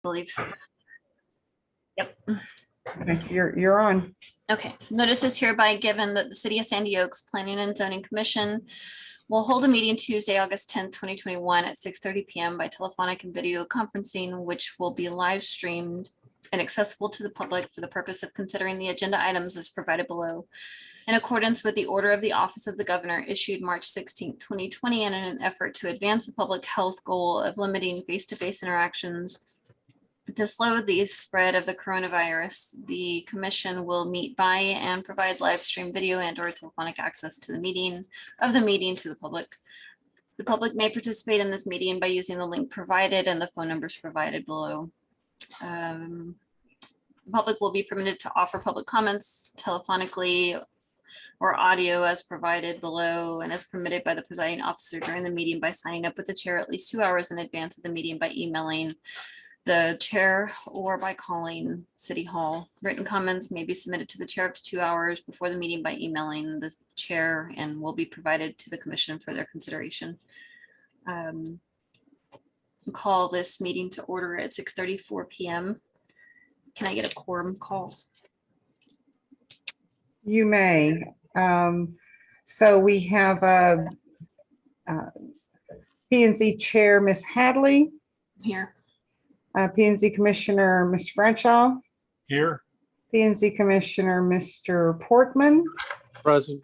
believe. Yep. Okay, you're on. Okay. Notice is hereby given that the City of Sandy Oaks Planning and Zoning Commission will hold a meeting Tuesday, August 10th, 2021 at 6:30 p.m. by telephonic and video conferencing, which will be live streamed and accessible to the public for the purpose of considering the agenda items as provided below. In accordance with the order of the Office of the Governor issued March 16th, 2020, and in an effort to advance the public health goal of limiting face-to-face interactions to slow the spread of the coronavirus, the commission will meet by and provide live stream video and or telephonic access to the meeting to the public. The public may participate in this meeting by using the link provided and the phone numbers provided below. The public will be permitted to offer public comments telephonically or audio as provided below and as permitted by the presiding officer during the meeting by signing up with the chair at least 2 hours in advance of the meeting by emailing the chair or by calling City Hall. Written comments may be submitted to the chair up to 2 hours before the meeting by emailing the chair and will be provided to the commission for their consideration. Call this meeting to order at 6:34 p.m. Can I get a quorum call? You may. So we have P&Z Chair, Ms. Hadley, Here. P&Z Commissioner, Mr. Bradshaw, Here. P&Z Commissioner, Mr. Portman, Present.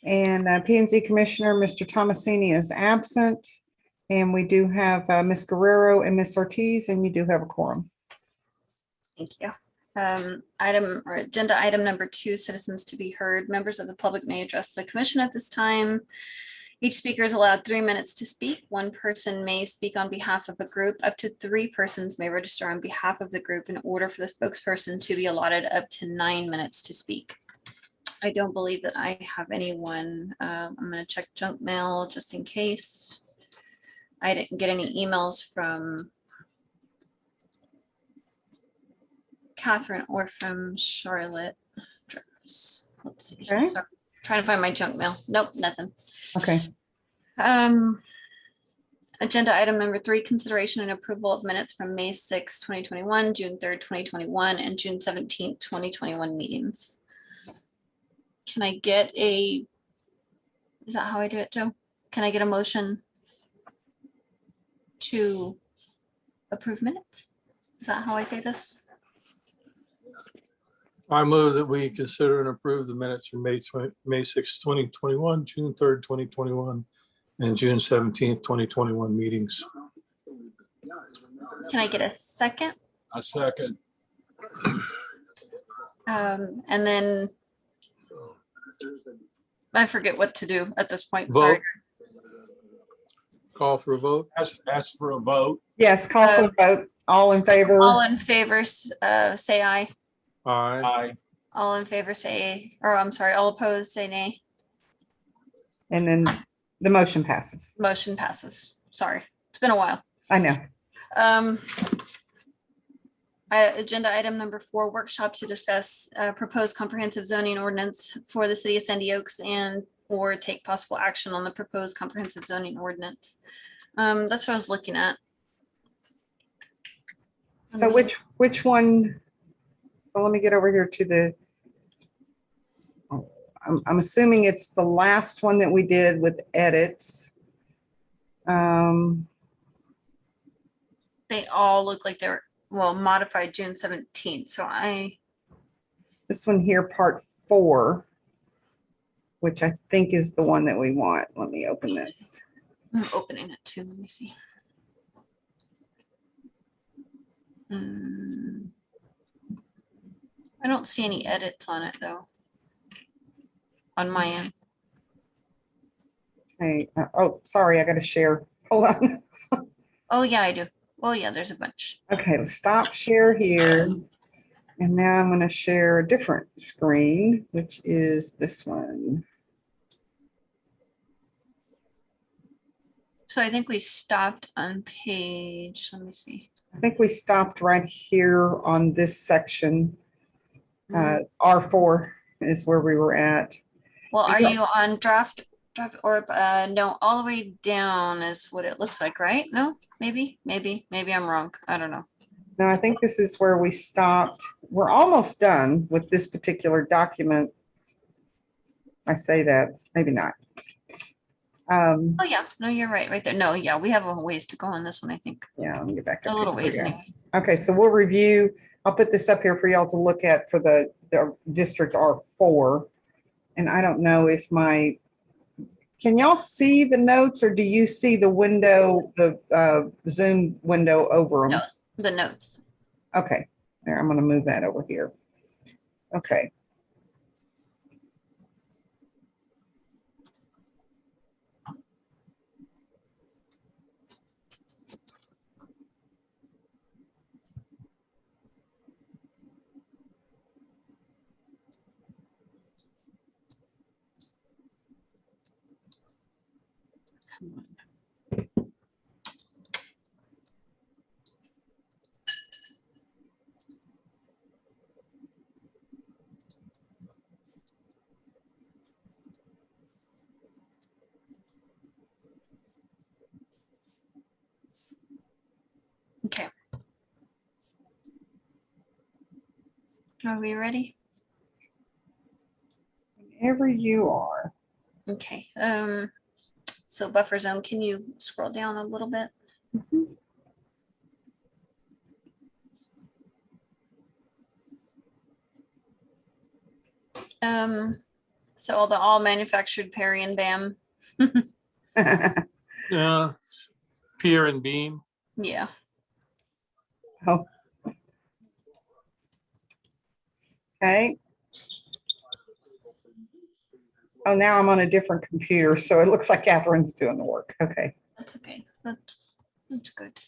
and P&Z Commissioner, Mr. Thomasini is absent. And we do have Ms. Guerrero and Ms. Ortiz, and you do have a quorum. Thank you. Agenda item number 2, citizens to be heard. Members of the public may address the commission at this time. Each speaker is allowed 3 minutes to speak. One person may speak on behalf of a group. Up to 3 persons may register on behalf of the group in order for the spokesperson to be allotted up to 9 minutes to speak. I don't believe that I have anyone. I'm going to check junk mail just in case. I didn't get any emails from Catherine or from Charlotte. Let's see. Okay. Sorry. Trying to find my junk mail. Nope, nothing. Okay. Agenda item number 3, consideration and approval of minutes from May 6, 2021, June 3rd, 2021, and June 17th, 2021 meetings. Can I get is that how I do it, Joe? Can I get a motion to approve minutes? Is that how I say this? I move that we consider and approve the minutes from May 6, 2021, June 3rd, 2021, and June 17th, 2021 meetings. Can I get a second? A second. And then I forget what to do at this point. Vote. Sorry. Call for a vote. Ask for a vote. Yes, call for a vote. All in favor? All in favor, say aye. Aye. Aye. All in favor, say, or I'm sorry, all opposed, say nay. And then the motion passes. Motion passes. Sorry, it's been a while. I know. Agenda item number 4, workshop to discuss proposed comprehensive zoning ordinance for the city of Sandy Oaks and or take possible action on the proposed comprehensive zoning ordinance. That's what I was looking at. So which one? So let me get over here to the, I'm assuming it's the last one that we did with edits. They all look like they're, well, modified June 17th. So This one here, part 4, which I think is the one that we want. Let me open this. I'm opening it too. Let me see. I don't see any edits on it though. On my end. Okay. Oh, sorry, I got to share. Hold on. Oh yeah, I do. Oh yeah, there's a bunch. Okay, let's stop share here. And now I'm going to share a different screen, which is this one. So I think we stopped on page, let me see. I think we stopped right here on this section. R4 is where we were at. Well, are you on draft or no, all the way down is what it looks like, right? No, maybe I'm wrong. I don't know. No, I think this is where we stopped. We're almost done with this particular document. I say that, maybe not. Oh, yeah, no, you're right there. No, yeah, we have a ways to go on this one, I think. Yeah, let me get back A up. little here. ways Yeah. anyway. Okay, so we'll review, I'll put this up here for y'all to look at for the District R4. And I don't know if can y'all see the notes or do you see the window, the Zoom window over them? No. The notes. Okay, there, I'm gonna move that over here. Okay. Come on. Okay. Are we ready? Whenever you are. Okay, so buffer zone, can you scroll down a little bit? So all manufactured Perry and Bam, Yeah, pier and beam. yeah, Oh. Okay. Oh, now I'm on a different computer, so it looks like Catherine's doing the work. Okay. that's okay, that's good.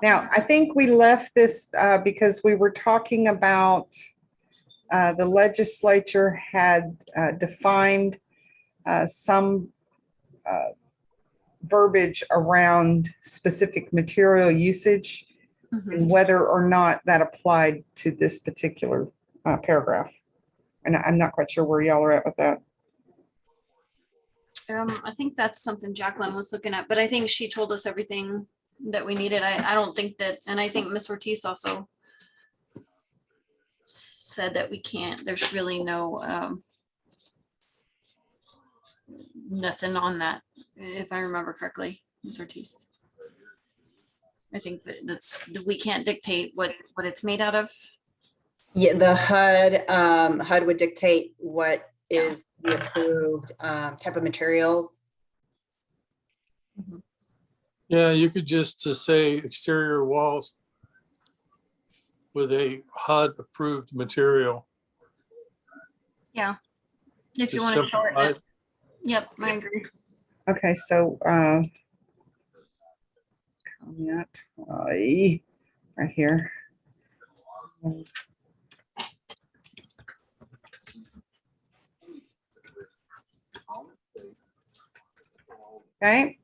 Now, I think we left this because we were talking about the legislature had defined some verbiage around specific material usage Mhm. and whether or not that applied to this particular paragraph. And I'm not quite sure where y'all are at with that. I think that's something Jacqueline was looking at, but I think she told us everything that we needed. I don't think that, and I think Miss Ortiz also said that we can't, there's really no, nothing on that, if I remember correctly, Miss Ortiz. I think that we can't dictate what it's made out of. Yeah, the HUD would dictate what is the approved type of materials. Yeah, you could just say exterior walls with a HUD approved material. Yeah. If you Just want to shorten simplified. it. Yep, I agree. Okay, so comment, right here. Okay,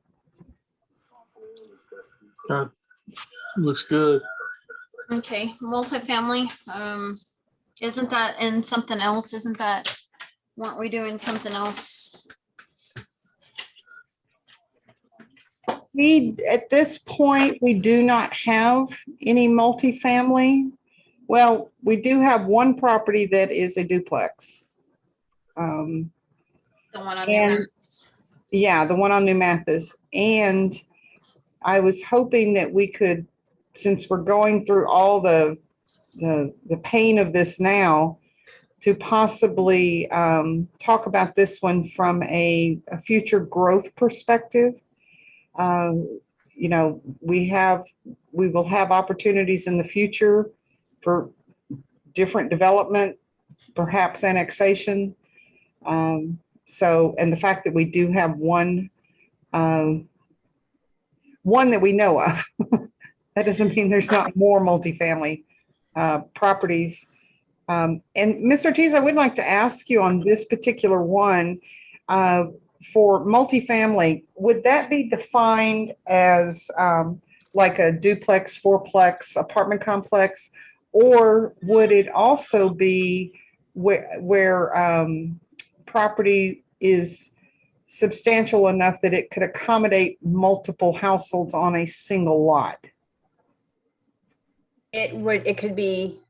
Looks good. Okay, multifamily, isn't that in something else? Isn't that, weren't we doing something else? at this point, we do not have any multifamily. Well, we do have one property that is a duplex. The one on And- New Mathis? Yeah, the one on New Mathis. And I was hoping that we could, since we're going through all the pain of this now, to possibly talk about this one from a future growth perspective. You know, we will have opportunities in the future for different development, perhaps annexation. So, and the fact that we do have one that we know of, that doesn't mean there's not more multifamily properties. And Ms. Ortiz, I would like to ask you on this particular one, for multifamily, would that be defined as like a duplex, fourplex apartment complex? Or would it also be where property is substantial enough that it could accommodate multiple households on a single lot? It could be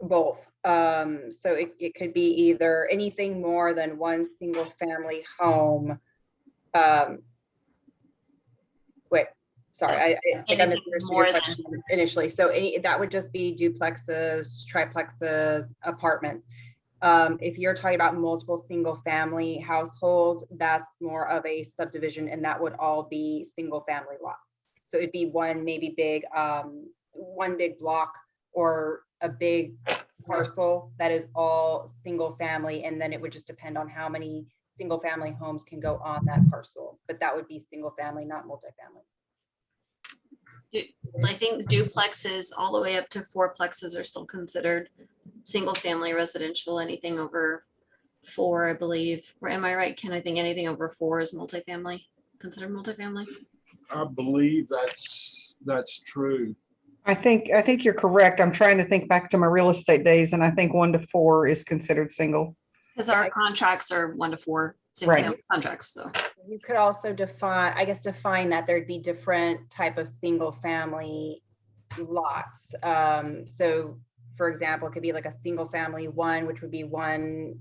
both. So it could be either anything more than one single family home. Wait, sorry, I think I Anything misunderstood more your than- question initially. So that would just be duplexes, triplexes, apartments. If you're talking about multiple single family households, that's more of a subdivision, and that would all be single family lots. So it'd be one maybe big, one big block or a big parcel that is all single family, and then it would just depend on how many single family homes can go on that parcel. But that would be single family, not multifamily. I think duplexes all the way up to fourplexes are still considered single family residential. Anything over 4, I believe. Or am I right, Ken? I think anything over 4 is multifamily, considered multifamily. I believe that's true. I think you're correct. I'm trying to think back to my real estate days, and I think 1 to 4 is considered single. Because our contracts are 1 to 4 single Right. family contracts, so. You could also define that there'd be different type of single family lots. So for example, it could be like a single family 1, which would be 1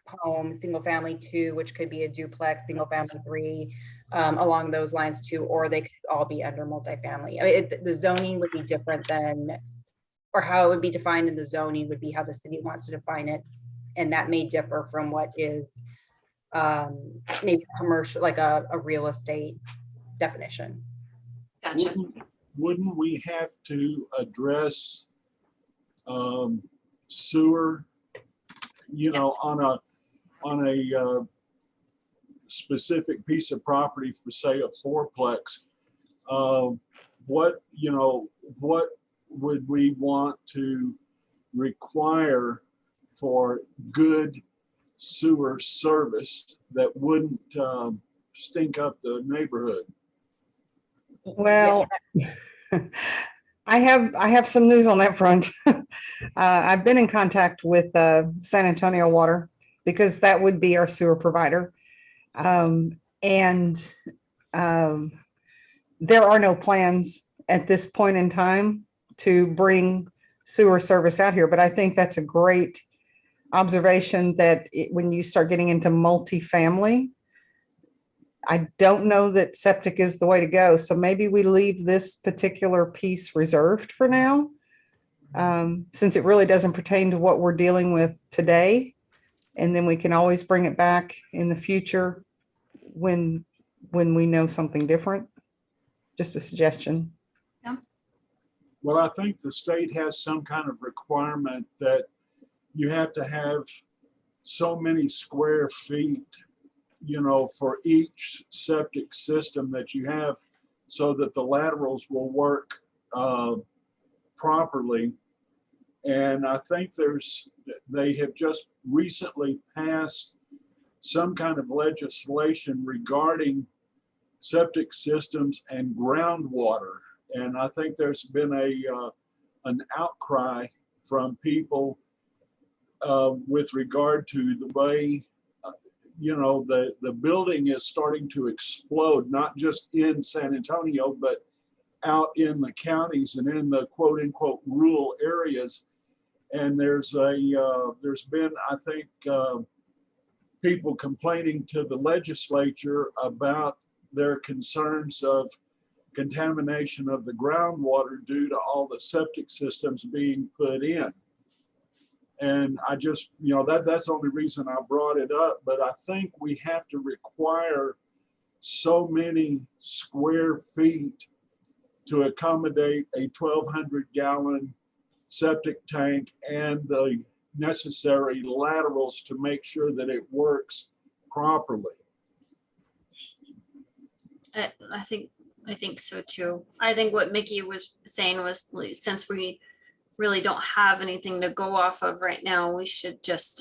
home, single family 2, which could be a duplex, single family 3, along those lines too, or they could all be under multifamily. I mean, the zoning would be different than, or how it would be defined in the zoning would be how the city wants to define it. And that may differ from what is maybe commercial, like a real estate definition. Gotcha. Wouldn't we have to address sewer, on a specific piece of property for, say, a fourplex? What would we want to require for good sewer service that wouldn't stink up the neighborhood? Well, I have some news on that front. I've been in contact with San Antonio Water because that would be our sewer provider. And there are no plans at this point in time to bring sewer service out here, but I think that's a great observation that when you start getting into multifamily, I don't know that septic is the way to go. So maybe we leave this particular piece reserved for now, since it really doesn't pertain to what we're dealing with today. And then we can always bring it back in the future when we know something different. Just a suggestion. Well, I think the state has some kind of requirement that you have to have so many square feet, for each septic system that you have, so that the laterals will work properly. And I think they have just recently passed some kind of legislation regarding septic systems and groundwater. And I think there's been an outcry from people with regard to the way, the building is starting to explode, not just in San Antonio, but out in the counties and in the quote unquote rural areas. And there's been, I think, people complaining to the legislature about their concerns of contamination of the groundwater due to all the septic systems being put in. And I just, that's the only reason I brought it up, but I think we have to require so many square feet to accommodate a 1,200 gallon septic tank and the necessary laterals to make sure that it works properly. I think so too. I think what Mickey was saying was, since we really don't have anything to go off of right now, we should just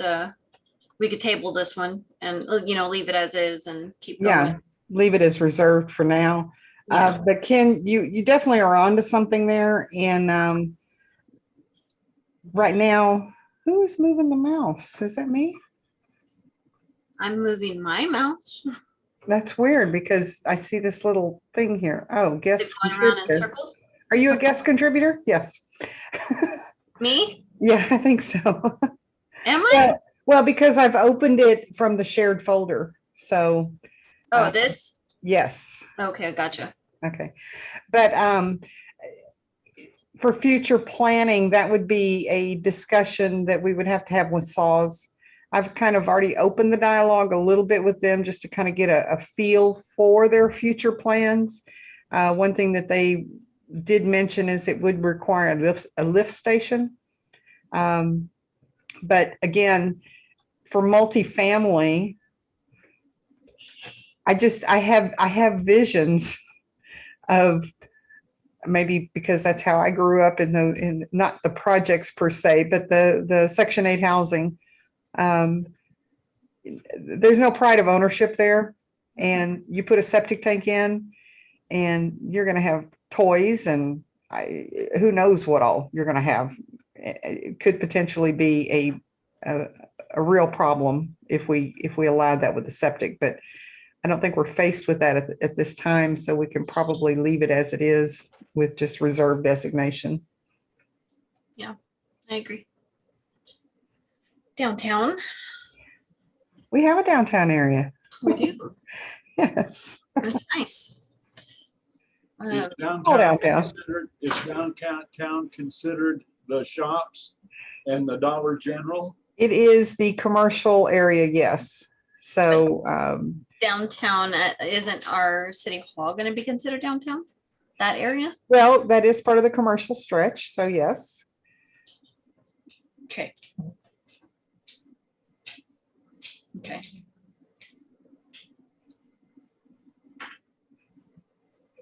we could table this one and leave it as is and keep going. Yeah, leave it as reserved for now. Yeah. But Ken, you definitely are onto something there. And right now, who is moving the mouse? Is that me? I'm moving my mouse. That's weird because I see this little thing here. Oh, guest It's going around in contributor. circles. Are you a guest contributor? Yes. Me? Yeah, I think so. Am I? Yeah. Well, because I've opened it from the shared folder. So, Oh, this? yes. Okay, gotcha. Okay. But for future planning, that would be a discussion that we would have to have with SAWS. I've kind of already opened the dialogue a little bit with them just to kind of get a feel for their future plans. One thing that they did mention is it would require a lift station. But again, for multifamily, I have visions of, maybe because that's how I grew up in not the projects per se, but the Section 8 housing. There's no pride of ownership there. And you put a septic tank in and you're going to have toys and who knows what all you're going to have. It could potentially be a real problem if we allowed that with the septic, but I don't think we're faced with that at this time, so we can probably leave it as it is with just reserve designation. I agree. Downtown, We have a downtown area. we do. Yes. It's nice. Is downtown. downtown considered the shops and the Dollar General? It is the commercial area, yes. So, Downtown, isn't our city hall going to be considered downtown? That area? well, that is part of the commercial stretch, so yes. Okay. Okay.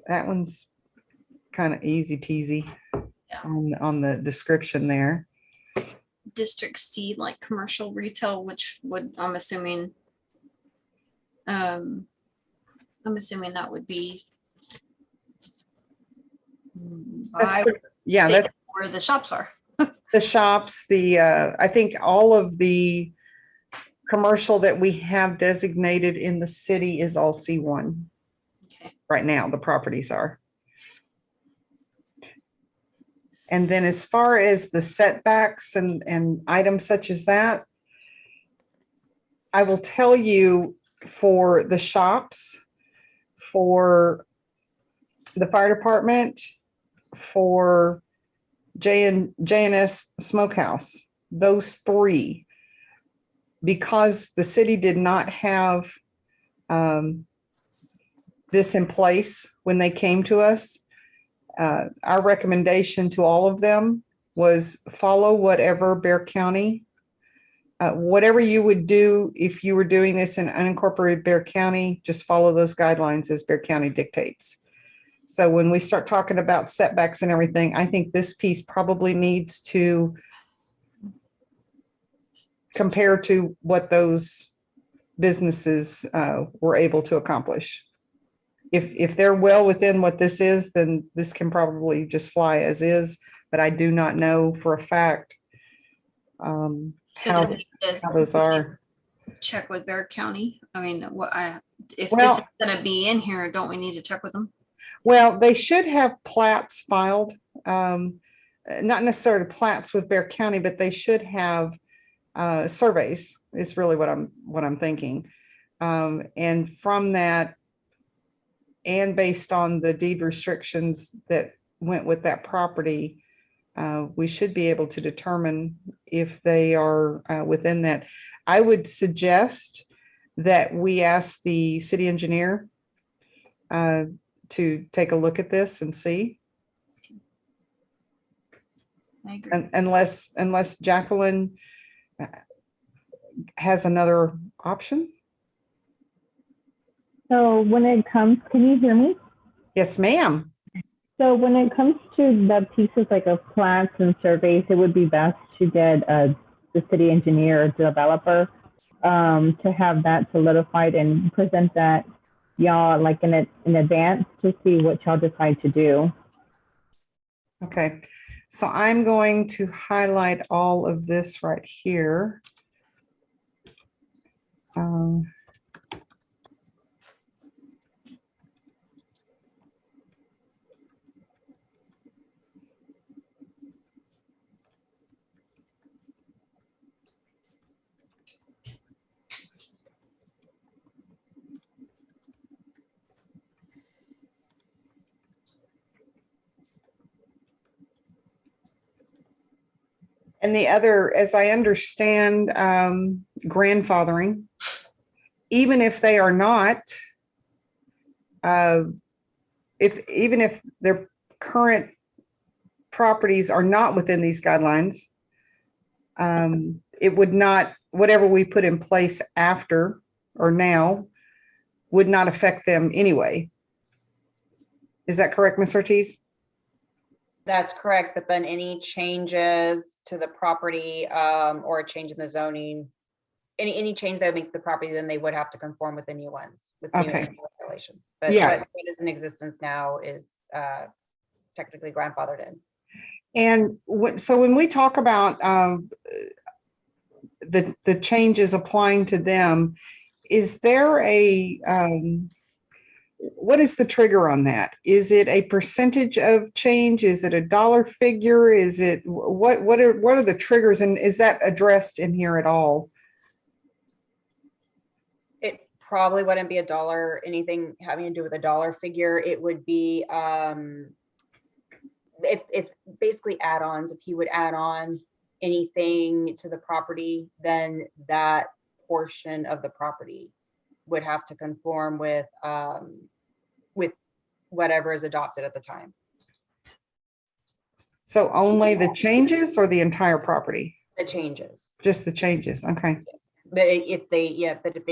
That one's kind of easy peasy Yeah. on the description there. District C, like commercial retail, which would, I'm assuming that would be That's pretty- Yeah, that's where the shops are. the shops, I think all of the commercial that we have designated in the city is all C1 Okay. right now, the properties are. And then as far as the setbacks and items such as that, I will tell you for the shops, for the fire department, for J&S Smokehouse, those three, because the city did not have this in place when they came to us, our recommendation to all of them was follow whatever Bear County, whatever you would do if you were doing this in unincorporated Bear County, just follow those guidelines as Bear County dictates. So when we start talking about setbacks and everything, I think this piece probably needs to compare to what those businesses were able to accomplish. If they're well within what this is, then this can probably just fly as is, but I do not know for a fact So how do we need to those are. check with Bear County? I mean, if this Well- is gonna be in here, don't we need to check with them? Well, they should have plats filed, not necessarily plats with Bear County, but they should have surveys is really what I'm thinking. And from that, and based on the deed restrictions that went with that property, we should be able to determine if they are within that. I would suggest that we ask the city engineer to take a look at this and see, I agree. unless Jacqueline has another option. So when it comes, can you hear me? Yes, ma'am. So when it comes to the pieces like of plats and surveys, it would be best to get the city engineer or developer to have that solidified and present that y'all like in advance to see what y'all decide to do. Okay, so I'm going to highlight all of this right here. And the other, as I understand, grandfathering, even if they are not, even if their current properties are not within these guidelines, it would not, whatever we put in place after or now would not affect them anyway. Is that correct, Ms. Ortiz? That's correct, but then any changes to the property, or a change in the zoning, any change that would make the property, then they would have to conform with the new ones, with new Okay. regulations. But Yeah. what is in existence now is technically grandfathered in. And so when we talk about the changes applying to them, is there what is the trigger on that? Is it a percentage of change? Is it a dollar figure? Is it, what are the triggers, and is that addressed in here at all? It probably wouldn't be anything having to do with a dollar figure. It would be, if basically add-ons, if he would add on anything to the property, then that portion of the property would have to conform with whatever is adopted at the time. So only the changes or the entire property? The changes. Just the changes, okay. But if they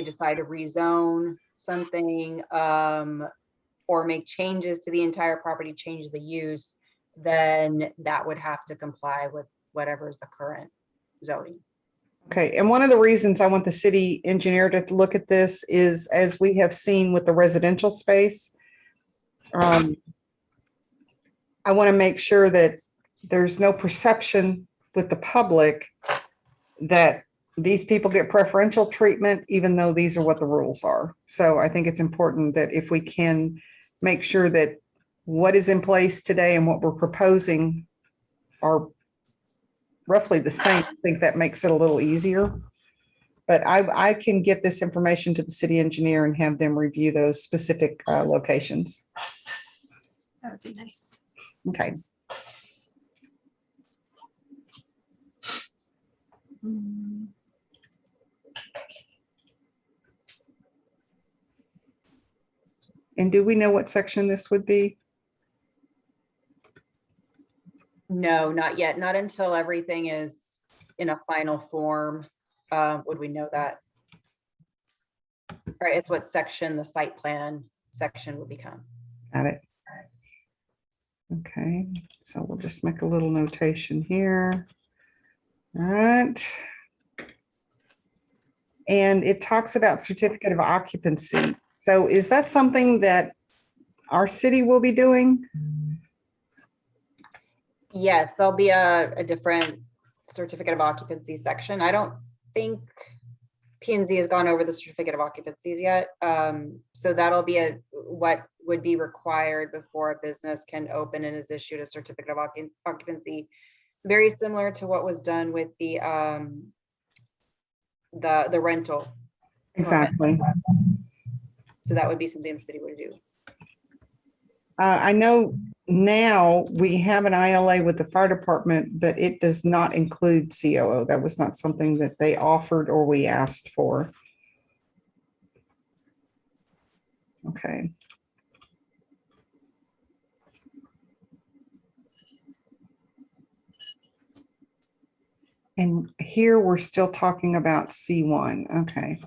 decide to rezone something, or make changes to the entire property, change the use, then that would have to comply with whatever is the current zoning. Okay, and one of the reasons I want the city engineer to look at this is, as we have seen with the residential space, I want to make sure that there's no perception with the public that these people get preferential treatment, even though these are what the rules are. So I think it's important that if we can make sure that what is in place today and what we're proposing are roughly the same, I think that makes it a little easier. But I can get this information to the city engineer and have them review those specific locations. That would be nice. Okay. And do we know what section this would be? No, not yet. Not until everything is in a final form would we know that. All right, it's what section the site plan section will become. Got it. Okay, so we'll just make a little notation here. All right. And it talks about certificate of occupancy. So is that something that our city will be doing? Yes, there'll be a different certificate of occupancy section. I don't think P&Z has gone over the certificate of occupancies yet. So that'll be what would be required before a business can open and is issued a certificate of occupancy. Very similar to what was done with the rental. Exactly. So that would be something the city would do. I know now we have an ILA with the fire department, but it does not include COO. That was not something that they offered or we asked for. Okay. And here we're still talking about C1. Okay.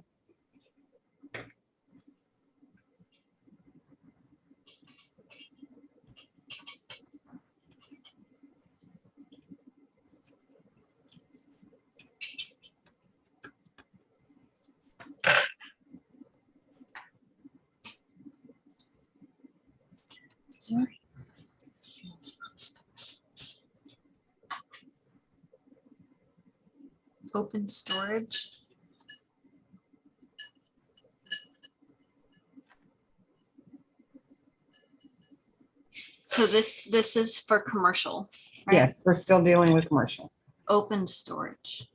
Sorry. Open storage. So this is for commercial, right? Yes, we're still dealing with commercial. Open storage.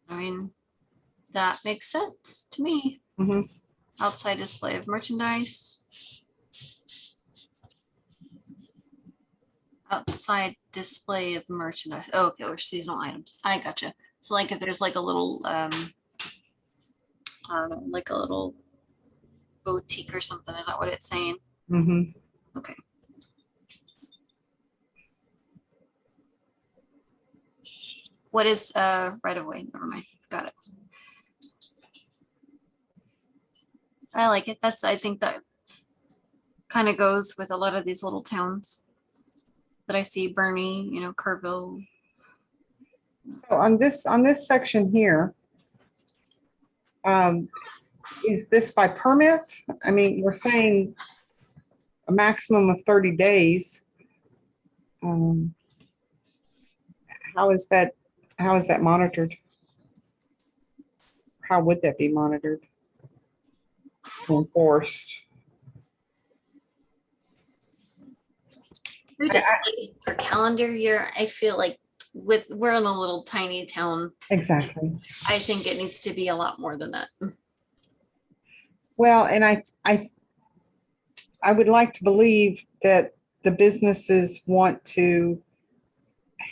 I mean, that makes sense to me. Mhm. Outside display of merchandise. outside display of merchandise. Oh, okay, or seasonal items. I gotcha. So like if there's like a little, I don't know, like a little boutique or something, is that what it's saying? Mhm. Okay. What is right of way? Never mind. Got it. I like it. I think that kind of goes with a lot of these little towns that I see, Bernie, Kerrville. So on this section here, is this by permit? I mean, we're saying a maximum of 30 days. How is that monitored? How would that be monitored? Enforced? Who displays per calendar year? I feel like we're in a little tiny town. Exactly. I think it needs to be a lot more than that. Well, and I would like to believe that the businesses want to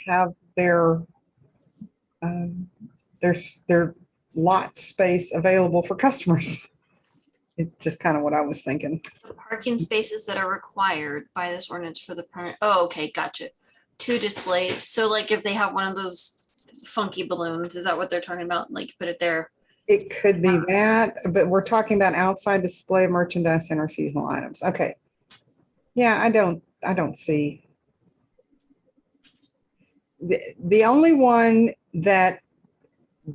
have their lot space available for customers. It's just kind of what I was thinking. The parking spaces that are required by this ordinance for the permit. Oh, okay, gotcha. To display. So like if they have one of those funky balloons, is that what they're talking about? Like put it there. It could be that, but we're talking about outside display of merchandise and our seasonal items. Okay. Yeah, I don't see. The only one that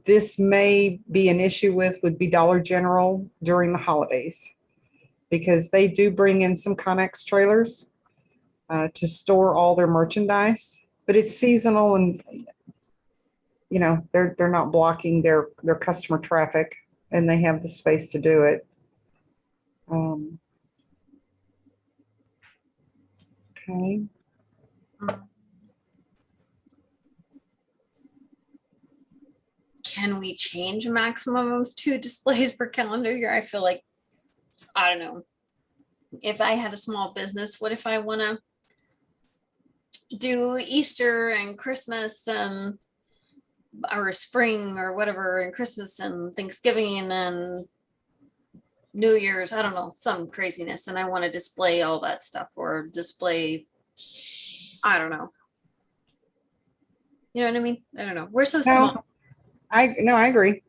this may be an issue with would be Dollar General during the holidays, because they do bring in some Connex trailers to store all their merchandise, but it's seasonal and they're not blocking their customer traffic, and they have the space to do it. Okay. Can we change a maximum of 2 displays per calendar year? I feel like, I don't know. If I had a small business, what if I want to do Easter and Christmas and or spring or whatever, and Christmas and Thanksgiving and New Year's, I don't know, some craziness, and I want to display all that stuff or display, I don't know. You know what I mean? I don't know. We're so small. I agree.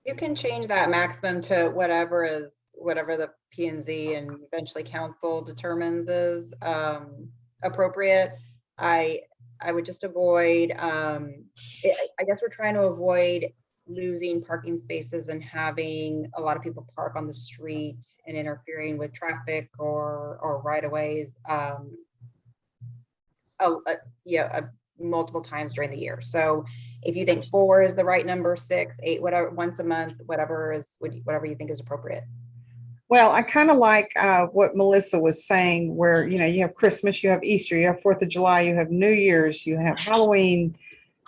You can change that maximum to whatever the P and Z and eventually council determines is appropriate. I would just avoid, I guess we're trying to avoid losing parking spaces and having a lot of people park on the street and interfering with traffic or right-of-ways multiple times during the year. So if you think 4 is the right number, 6, 8, whatever, once a month, whatever you think is appropriate. Well, I kind of like what Melissa was saying, where, you have Christmas, you have Easter, you have 4th of July, you have New Year's, you have Halloween,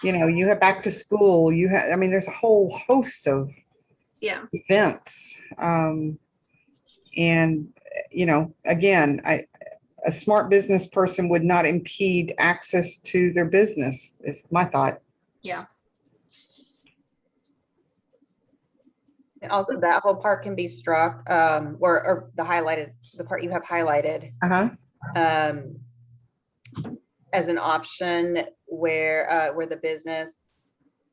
you have back to school, there's a whole host of events. And, again, a smart business person would not impede access to their business, is my thought. Yeah. And also, that whole part can be struck, or the part you have highlighted, as an option where the business,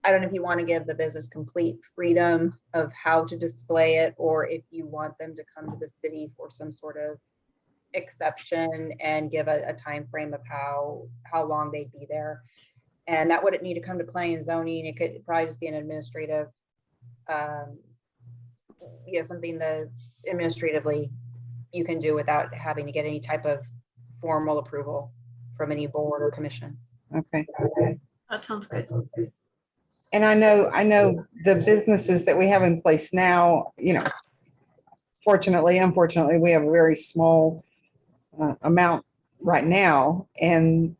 I don't know if you want to give the business complete freedom of how to display it, or if you want them to come to the city for some sort of exception and give a time frame of how long they'd be there. And that wouldn't need to come to planning and zoning. It could probably just be an administrative, something that administratively you can do without having to get any type of formal approval from any board or commission. Okay. That sounds good. And I know the businesses that we have in place now, unfortunately, we have a very small amount right now, and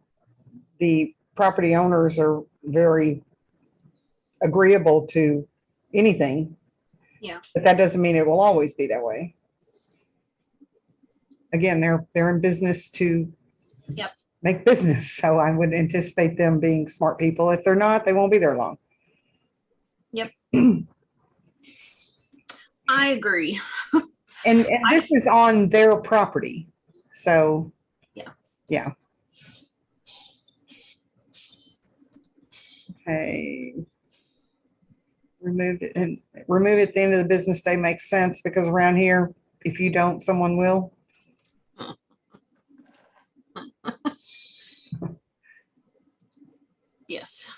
the property owners are very agreeable to anything. Yeah. But that doesn't mean it will always be that way. Again, they're in business to make business. So I would anticipate them being smart people. If they're not, they won't be there long. I agree. And this is on their property. So. Yeah. Yeah. Okay. Remove it at the end of the business day makes sense because around here, if you don't, someone will. Yes.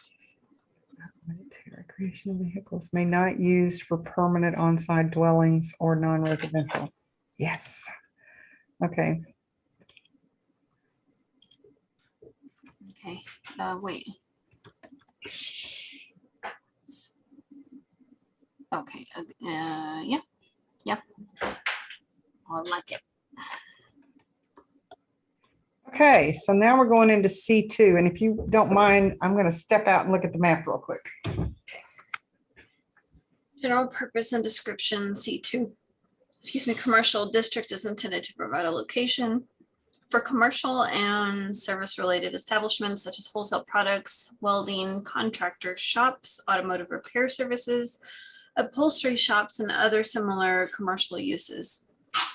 Recreational vehicles may not used for permanent on-site dwellings or non-residential. Yes. Okay. Okay. Wait. Okay. Yeah. Yep. I like it. Okay, so now we're going into C2, and if you don't mind, I'm going to step out and look at the map real quick. General purpose and description, C2. Excuse me, commercial district is intended to provide a location for commercial and service-related establishments such as wholesale products, welding, contractor shops, automotive repair services, upholstery shops, and other similar commercial uses.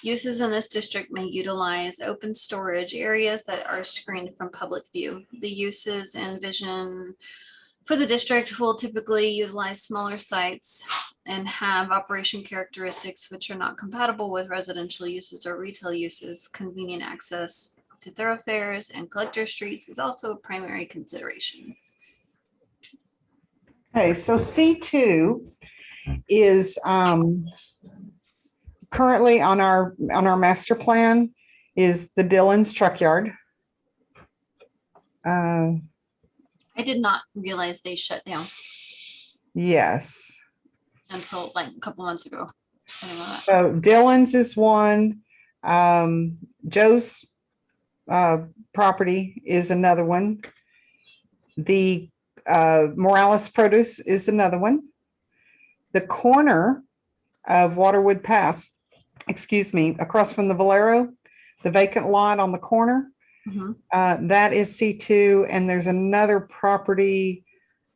Uses in this district may utilize open storage areas that are screened from public view. The uses and vision for the district will typically utilize smaller sites and have operation characteristics which are not compatible with residential uses or retail uses. Convenient access to thoroughfares and collector streets is also a primary consideration. Okay, so C2 is currently on our master plan is the Dillon's Truck Yard. I did not realize they shut down Yes. until like a couple months ago. I didn't know that. So Dillon's is one. Joe's property is another one. The Morales Produce is another one. The corner of Waterwood Pass, excuse me, across from the Valero, the vacant lot on the corner, Mhm. that is C2. And there's another property,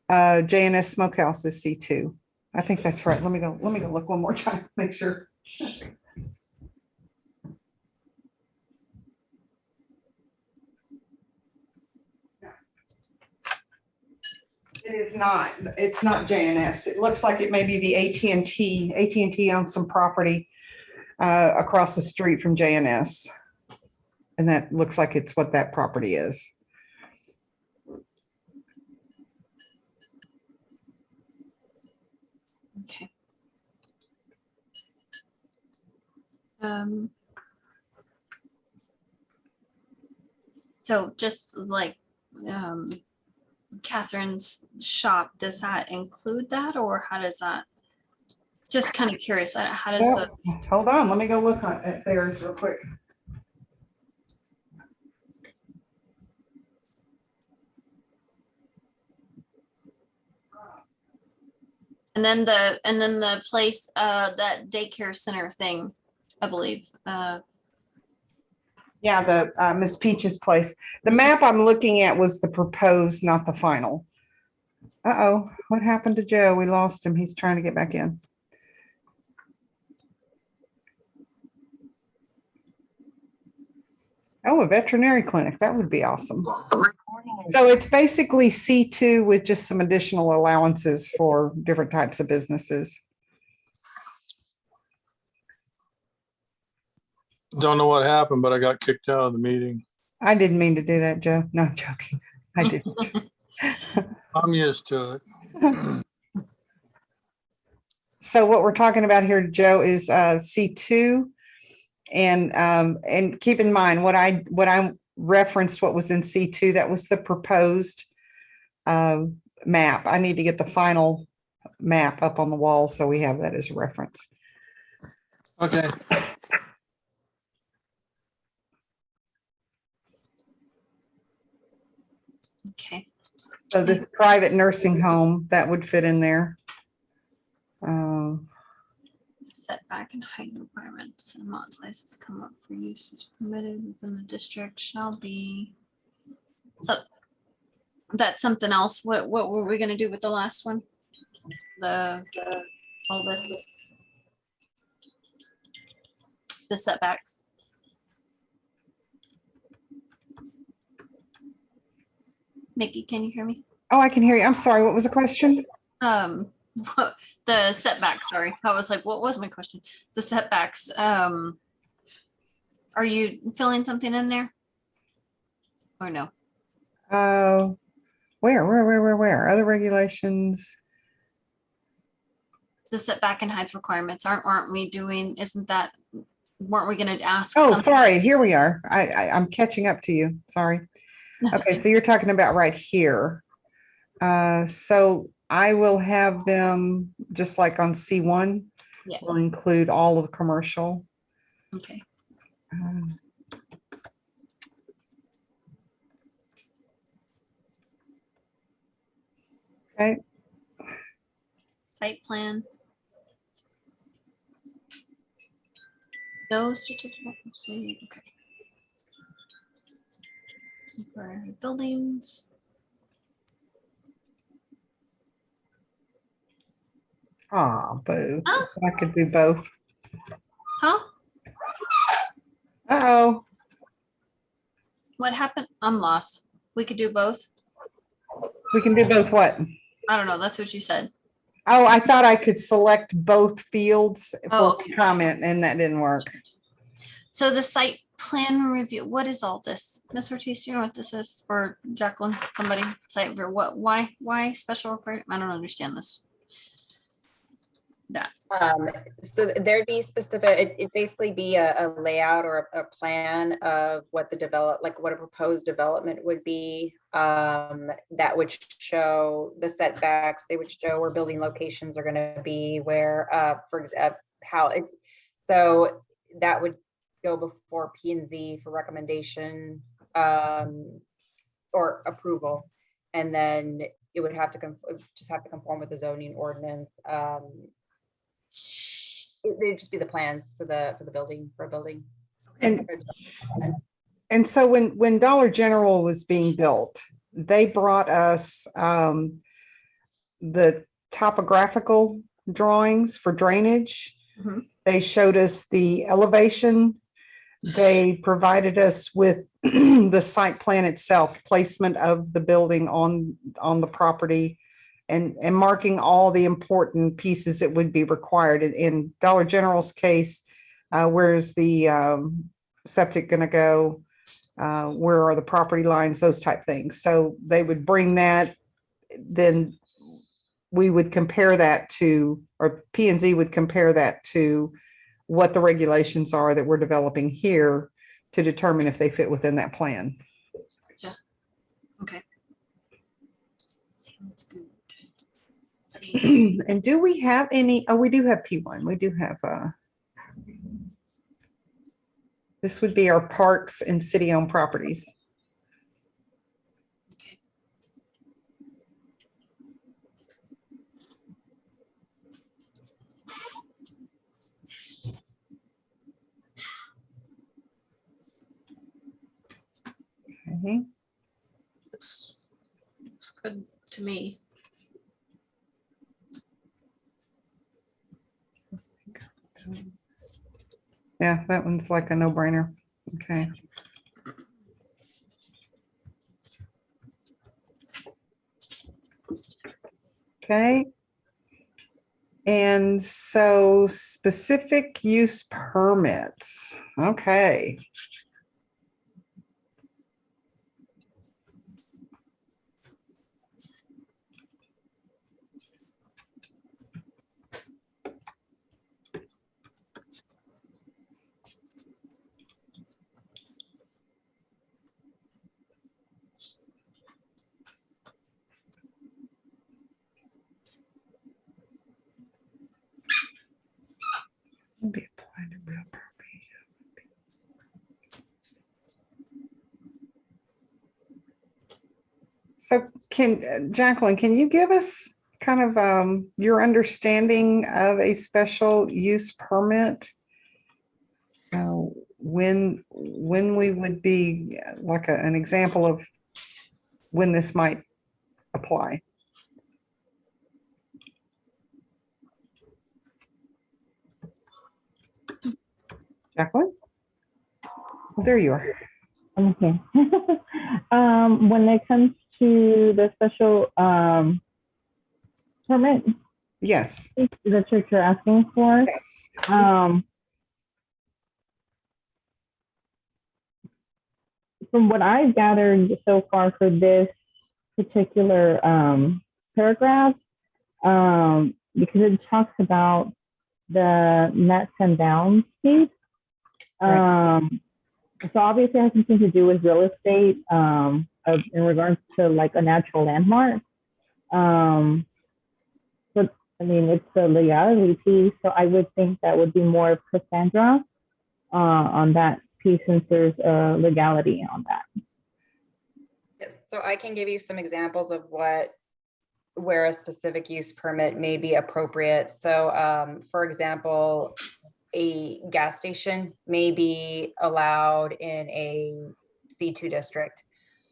JNS Smokehouse is C2. I think that's right. Let me go look one more time, make sure. It is not, it's not JNS. It looks like it may be the AT&T. AT&T owns some property across the street from JNS. And that looks like it's what that property is. Okay. So just like Catherine's shop, does that include that, or how does that? Just kind of curious. How does Well, hold on, let me go look at theirs real quick. and then the place that daycare center thing, I believe. Yeah, the Miss Peach's place. The map I'm looking at was the proposed, not the final. Uh-oh, what happened to Joe? We lost him. He's trying to get back in. Oh, a veterinary clinic. That would be awesome. So it's basically C2 with just some additional allowances for different types of businesses. Don't know what happened, but I got kicked out of the meeting. I didn't mean to do that, Joe. No, I'm joking. I didn't. I'm used to it. So what we're talking about here, Joe, is C2. And keep in mind what I referenced, what was in C2, that was the proposed map. I need to get the final map up on the wall so we have that as a reference. Okay. Okay. So this private nursing home, that would fit in there. Setback and height requirements and lot sizes come up for use as permitted within the district shall be So that's something else. What were we gonna do with the last one? All this. The setbacks. Mickey, can you hear me? Oh, I can hear you. I'm sorry. What was the question? The setbacks, sorry. I was like, what was my question? The setbacks. Are you filling something in there? Or no? Where? Other regulations? The setback and height requirements, aren't we doing, weren't we gonna ask? Oh, something? sorry. Here we are. I'm catching up to you. Sorry. That's Okay, okay. so you're talking about right here. So I will have them, just like on C1, Yeah. will include all of commercial. Okay. Um, Okay, Site plan. No certificate. Okay. Temporary buildings. boo. Huh? I could do both. Huh? Uh-oh. What happened? I'm lost. We could do both. We can do both what? I don't know. That's what you said. Oh, I thought I could select both fields Oh, for okay. comment, and that didn't work. So the site plan review, what is all this? Ms. Ortiz, you know what this is? Or Jacqueline, somebody, site, what, why special requirement? I don't understand this. That, So there'd be specific, it'd basically be a layout or a plan of what what a proposed development would be. That would show the setbacks, they would show where building locations are gonna be, where, for example, so that would go before P and Z for recommendation, or approval. And then it would have to just have to conform with the zoning ordinance. They'd just be the plans for the building, for a building. And so when Dollar General was being built, they brought us the topographical drawings for drainage. Mhm. They showed us the elevation. They provided us with the site plan itself, placement of the building on the property, and marking all the important pieces that would be required. In Dollar General's case, where's the septic going to go? Where are the property lines? Those type things. So they would bring that, then we would compare that to, or P and Z would compare that to what the regulations are that we're developing here to determine if they fit within that plan. okay. Sounds good. See, And do we have any, oh, we do have P1. We do have, this would be our parks and city-owned properties. okay. Okay. Looks good to me. Yeah, that one's like a no-brainer. Okay. Okay. And so specific use permits. Okay. Be applied to real property. So Jacqueline, can you give us kind of your understanding of a special use permit? When we would be like an example of when this might apply. Jacqueline? Oh, there you are. Okay. When it comes to the special permit Yes, that you're asking for, yes. from what I've gathered so far for this particular paragraph, because it talks about the nets and downs piece. So obviously it has something to do with real estate in regards to like a natural landmark. But I mean, it's the legality piece, so I would think that would be more of Cassandra on that piece, since there's legality on that. Yes, so I can give you some examples of where a specific use permit may be appropriate. So for example, a gas station may be allowed in a C2 district.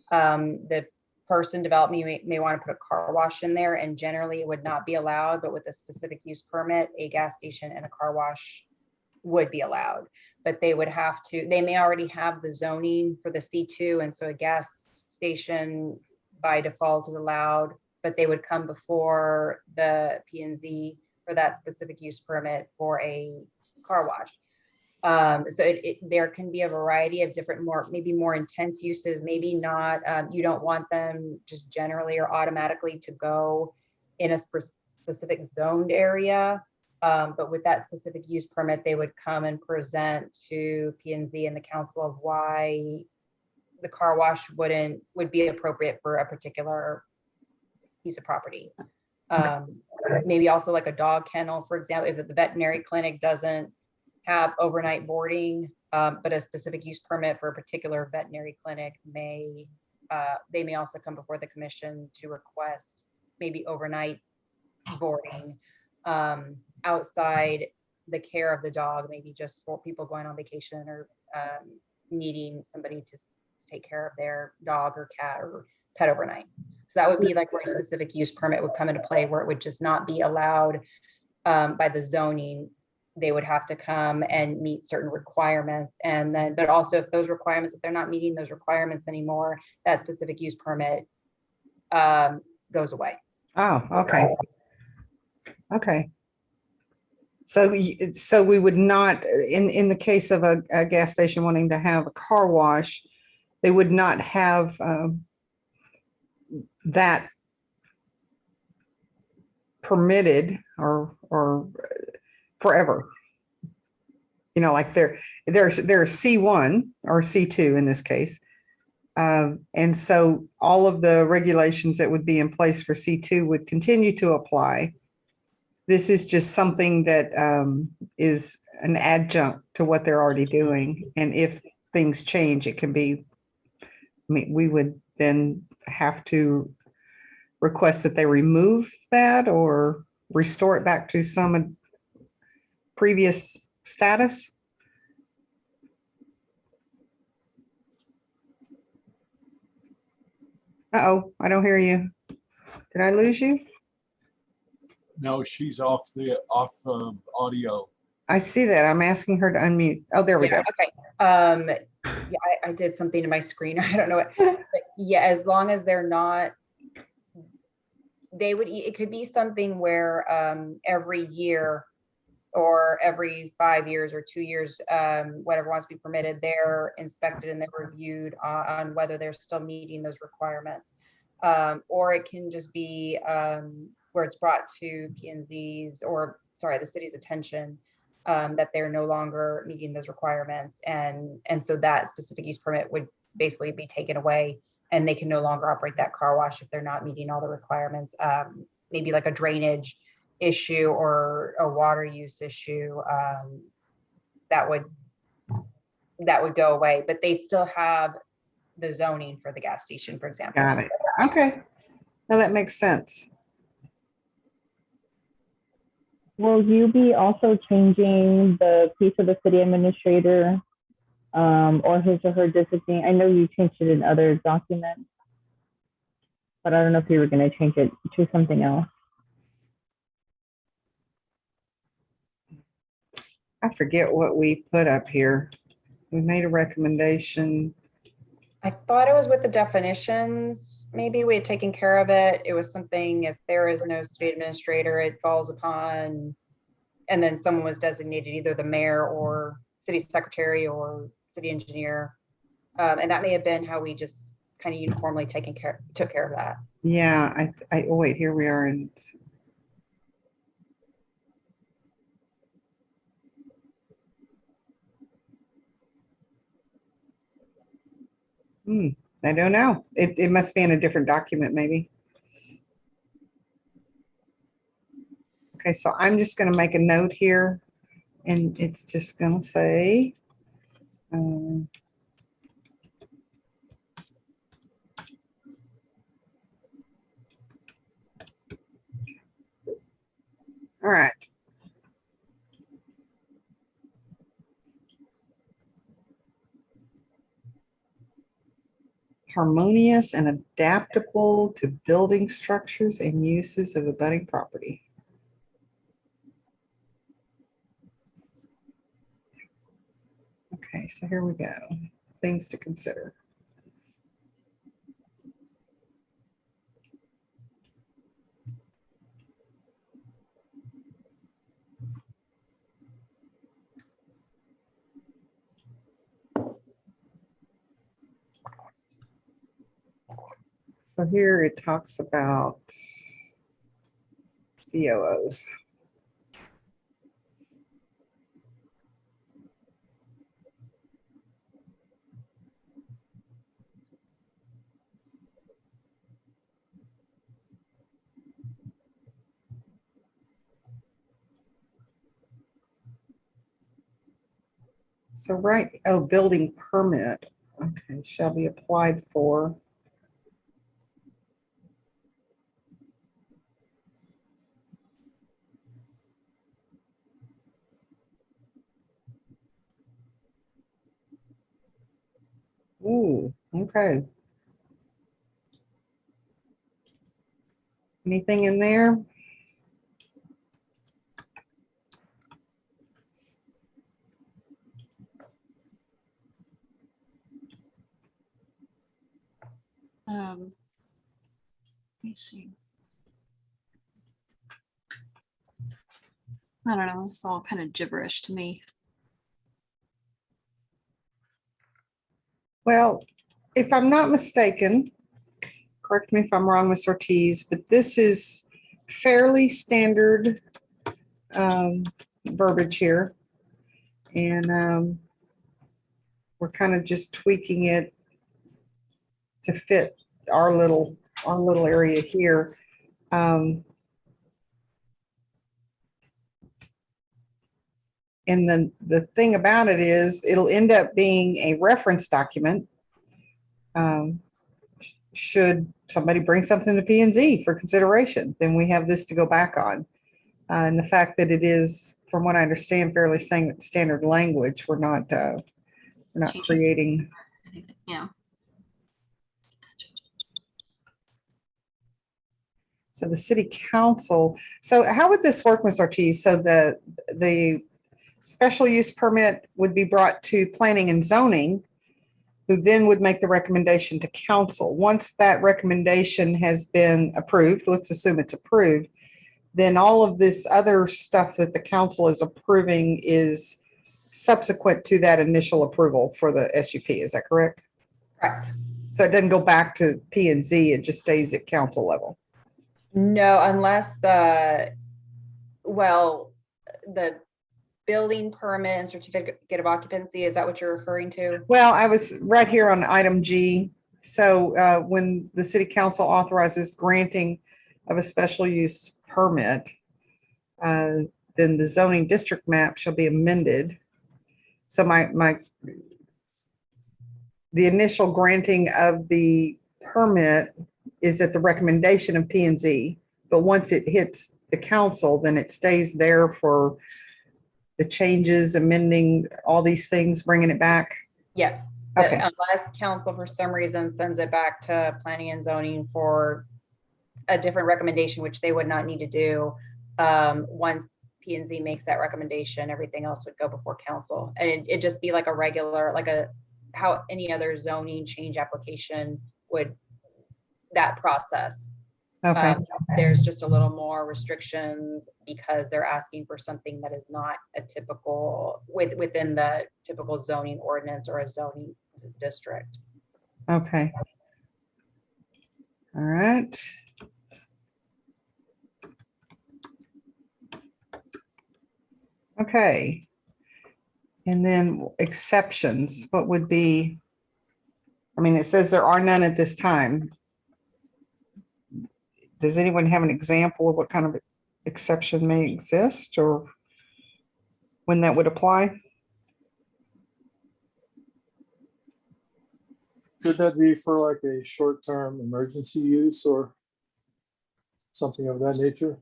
The person developing may want to put a car wash in there, and generally it would not be allowed, but with a specific use permit, a gas station and a car wash would be allowed. But they may already have the zoning for the C2, and so a gas station by default is allowed, but they would come before the P&Z for that specific use permit for a car wash. So there can be a variety of different, maybe more intense uses, maybe not. You don't want them just generally or automatically to go in a specific zoned area. But with that specific use permit, they would come and present to P&Z and the council of why the car wash would be appropriate for a particular piece of property. Maybe also like a dog kennel, for example, if the veterinary clinic doesn't have overnight boarding, but a specific use permit for a particular veterinary clinic they may also come before the commission to request maybe overnight boarding outside the care of the dog, maybe just for people going on vacation or needing somebody to take care of their dog or cat or pet overnight. So that would be like where a specific use permit would come into play, where it would just not be allowed by the zoning. They would have to come and meet certain requirements. And then, but also if those requirements, if they're not meeting those requirements anymore, that specific use permit goes away. Oh, okay. Okay. So we would not, in the case of a gas station wanting to have a car wash, they would not have that permitted or forever. You know, like they're C1 or C2 in this case. And so all of the regulations that would be in place for C2 would continue to apply. This is just something that is an adjunct to what they're already doing. And if things change, it can be, I mean, we would then have to request that they remove that or restore it back to some previous status. Uh-oh, I don't hear you. Did I lose you? No, she's off audio. I see that. I'm asking her to unmute. Oh, there we go. Okay. Yeah, I did something to my screen. I don't know what. But yeah, as long as they're not, it could be something where every year or every 5 years or 2 years, whatever wants to be permitted, they're inspected and they're reviewed on whether they're still meeting those requirements. Or it can just be where it's brought to P&Z's or the city's attention that they're no longer meeting those requirements. And so that specific use permit would basically be taken away and they can no longer operate that car wash if they're not meeting all the requirements. Maybe like a drainage issue or a water use issue, that would go away, but they still have the zoning for the gas station, for example. Got it. Okay. Now that makes sense. Will you be also changing the piece of the city administrator or his or her designee? I know you changed it in other documents. but I don't know if you were going to change it to something else. I forget what we put up here. We made a recommendation. I thought it was with the definitions. Maybe we had taken care of it. It was something, if there is no city administrator, it falls upon, and then someone was designated, either the mayor or city secretary or city engineer. And that may have been how we just kind of uniformly took care of that. Yeah, oh wait, here we are in. I don't know. It must be in a different document, maybe. Okay, so I'm just gonna make a note here, and it's just gonna say, all right. Harmonious and adaptable to building structures and uses of abutting property. Okay, so here we go. Things to consider. So here it talks about COOs. So right, oh, building permit, okay, shall be applied for. Ooh, okay. Anything in there? Let me see. I don't know, it's all kind of gibberish to me. Well, if I'm not mistaken, correct me if I'm wrong, Ms. Ortiz, but this is fairly standard verbiage here. And we're kind of just tweaking it to fit our little area here. And then the thing about it is it'll end up being a reference document. Should somebody bring something to P&Z for consideration, then we have this to go back on. And the fact that it is, from what I understand, fairly standard language, we're not Changing. creating. Yeah. So the city council, so how would this work, Ms. Ortiz? So the special use permit would be brought to planning and zoning, who then would make the recommendation to council. Once that recommendation has been approved, let's assume it's approved, then all of this other stuff that the council is approving is subsequent to that initial approval for the SUP. Is that correct? Correct. So it doesn't go back to P&Z, it just stays at council level. No, unless the building permit and certificate of occupancy, is that what you're referring to? Well, I was right here on item G. So when the city council authorizes granting of a special use permit, then the zoning district map shall be amended. So the initial granting of the permit is at the recommendation of P&Z, but once it hits the council, then it stays there for the changes, amending all these things, bringing it back. Yes. That Okay, unless council for some reason sends it back to planning and zoning for a different recommendation, which they would not need to do. Once P and Z makes that recommendation, everything else would go before council. And it'd just be like a regular, how any other zoning change application would, that process. okay, There's just a little more restrictions because they're asking for something that is not a typical within the typical zoning ordinance or a zoning district. okay. All right. Okay. And then exceptions, what would be? I mean, it says there are none at this time. Does anyone have an example of what kind of exception may exist or when that would apply? Could that be for like a short-term emergency use or something of that nature?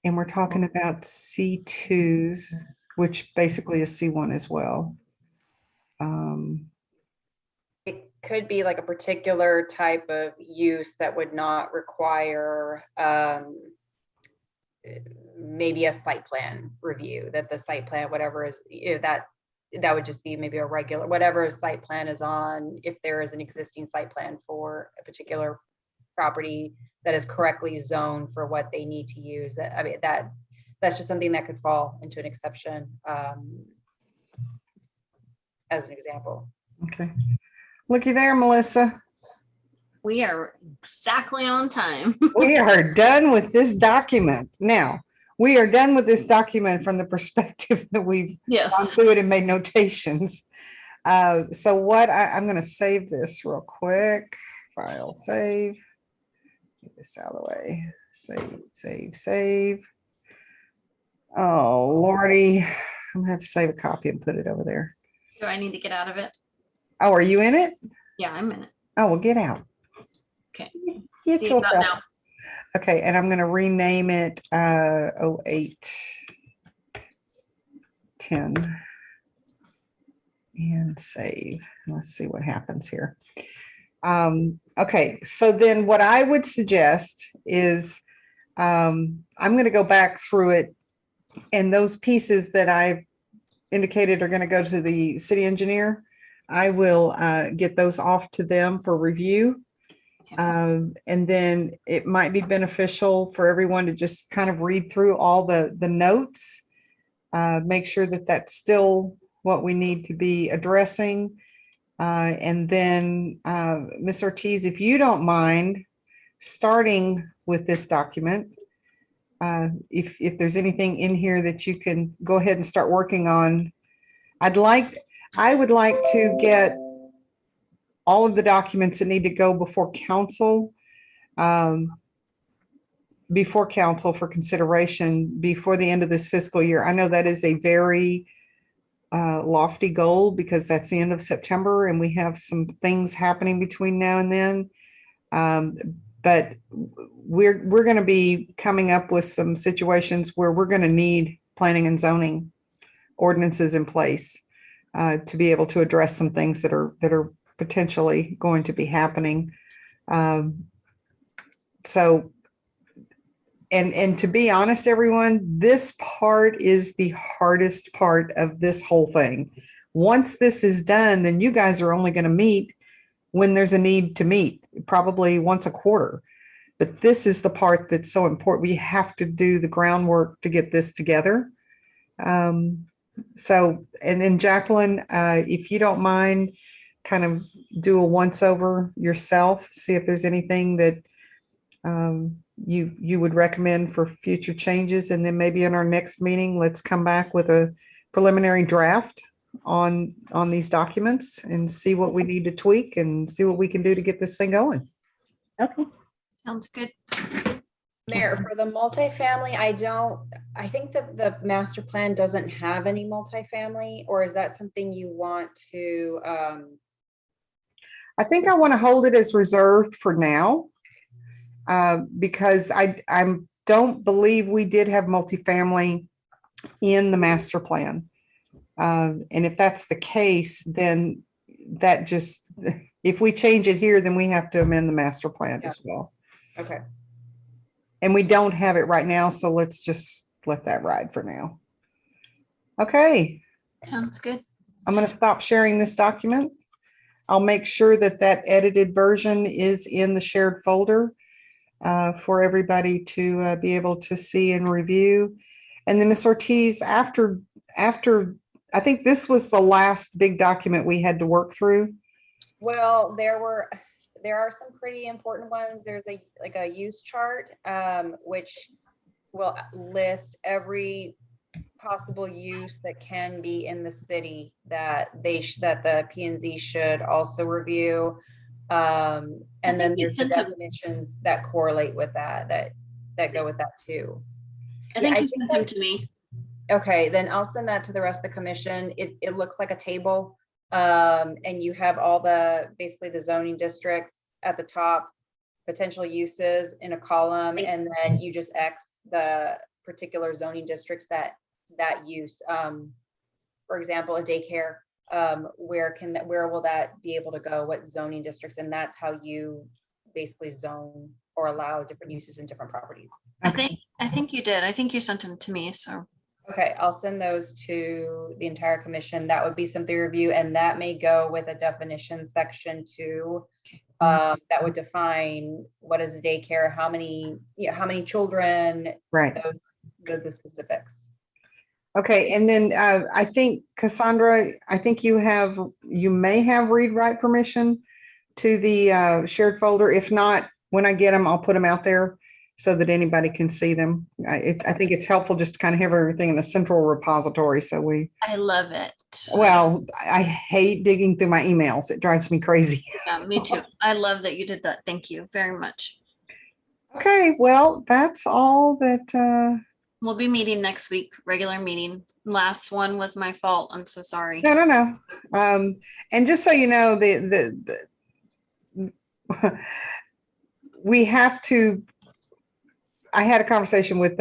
And we're talking about C2s, which basically is C1 as well. It could be like a particular type of use that would not require maybe a site plan review, that the site plan, whatever is, that would just be maybe a regular, whatever site plan is on, if there is an existing site plan for a particular property that is correctly zoned for what they need to use. That, I mean, that's just something that could fall into an exception, as an example. Okay. Looky there, Melissa. We are exactly on time. We are done with this document. Now, we are done with this document from the perspective that we've gone Yes. through it and made notations. So what I'm going to save this real quick. File, save. Get this out of the way. Save, save, save. Oh, Lordy. I'm going to have to save a copy and put it over there. Do I need to get out of it? Oh, are you in it? Yeah, I'm in it. Oh, well, get out. Okay. Get See you about yourself- now. Okay, and I'm going to rename it 0810 and save. Let's see what happens here. Okay, so then what I would suggest is I'm going to go back through it, and those pieces that I've indicated are going to go to the city engineer. I will get those off to them for review. And then it might be beneficial for everyone to just kind of read through all the notes. Make sure that that's still what we need to be addressing. And then Ms. Ortiz, if you don't mind starting with this document, if there's anything in here that you can go ahead and start working on, I would like to get all of the documents that need to go before council for consideration before the end of this fiscal year. I know that is a very lofty goal because that's the end of September and we have some things happening between now and then. But we're going to be coming up with some situations where we're going to need planning and zoning ordinances in place to be able to address some things that are potentially going to be happening. So, and to be honest, everyone, this part is the hardest part of this whole thing. Once this is done, then you guys are only going to meet when there's a need to meet, probably once a quarter. But this is the part that's so important. We have to do the groundwork to get this together. So, and then Jacqueline, if you don't mind, kind of do a once over yourself, see if there's anything that you would recommend for future changes. And then maybe in our next meeting, let's come back with a preliminary draft on these documents and see what we need to tweak and see what we can do to get this thing going. Okay. Sounds good. Mayor, for the multifamily, I think that the master plan doesn't have any multifamily, or is that something you want to, I think I want to hold it as reserved for now because I don't believe we did have multifamily in the master plan. And if that's the case, then that just, if we change it here, then we have to amend the master plan as well. Okay. And we don't have it right now, so let's just let that ride for now. Okay, Sounds good. I'm going to stop sharing this document. I'll make sure that that edited version is in the shared folder for everybody to be able to see and review. And then Ms. Ortiz, after, I think this was the last big document we had to work through. Well, there are some pretty important ones. There's a use chart, which will list every possible use that can be in the city that that the P and Z should also review. And then think you there's the sent them- definitions that correlate with that go with that too. I think I you think sent them to me. Okay, then I'll send that to the rest of the commission. It looks like a table. And you have all basically the zoning districts at the top, potential uses in a column, and then you just X the particular zoning districts that use. For example, a daycare, where will that be able to go? What zoning districts? And that's how you basically zone or allow different uses in different properties. I think you did. I think you sent them to me, so. Okay, I'll send those to the entire commission. That would be something to review, and that may go with a definition section too. That would define what is a daycare, how many children, Right. the specifics. Okay, and then I think Cassandra, I think you may have read write permission to the shared folder. If not, when I get them, I'll put them out there so that anybody can see them. I think it's helpful just to kind of have everything in a central repository. So I love it. well, I hate digging through my emails. It drives me crazy. Yeah, me too. I love that you did that. Thank you very much. Okay, well, that's all that, We'll be meeting next week, regular meeting. Last one was my fault. I'm so sorry. no. And just so you know, we have to, I had a conversation with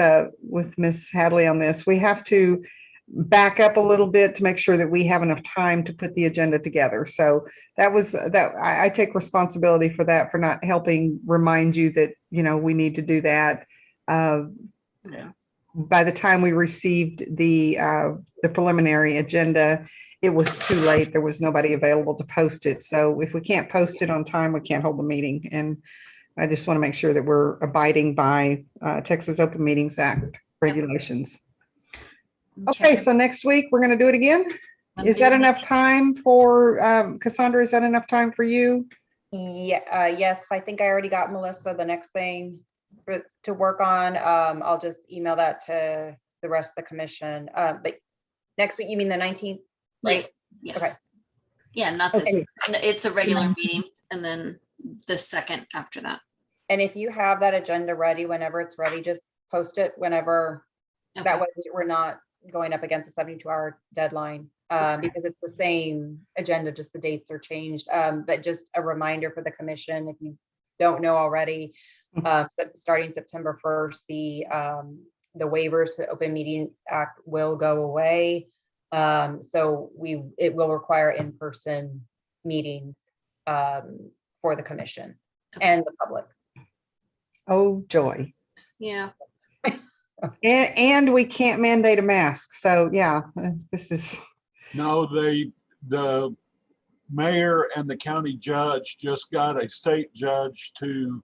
Ms. Hadley on this. We have to back up a little bit to make sure that we have enough time to put the agenda together. So I take responsibility for that, for not helping remind you that, we need to do that. Yeah. By the time we received the preliminary agenda, it was too late. There was nobody available to post it. So if we can't post it on time, we can't hold the meeting. And I just want to make sure that we're abiding by Texas Open Meetings Act regulations. Okay, so next week we're going to do it again. Is that enough time for Cassandra? Is that enough time for you? Yeah, yes, because I think I already got Melissa the next thing to work on. I'll just email that to the rest of the commission. But next week, you mean the 19th? Right? Yes. Yes. Okay. Yeah, not this. Okay. No, it's a regular meeting and then the second after that. And if you have that agenda ready, whenever it's ready, just post it whenever. Okay. That way we're not going up against a 72-hour deadline because it's the same agenda, just the dates are changed. But just a reminder for the commission, if you don't know already, starting September 1st, the waivers to Open Meetings Act will go away. So it will require in-person meetings for the commission and the public. Oh, joy. Yeah. And we can't mandate a mask. So yeah, this is. No, the mayor and the county judge just got a state judge to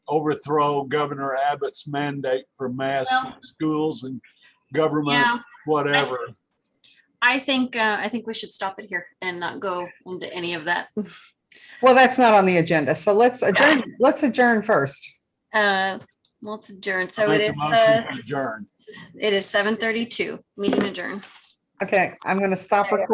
overthrow Governor Abbott's mandate for masks in schools and government, Yeah. whatever. I think we should stop it here and not go into any of that. Well, that's not on the agenda. So let's adjourn. Let's adjourn first. Let's adjourn. So Make it a motion to adjourn. is 7:32. Meeting adjourned. Okay, I'm going to stop recording.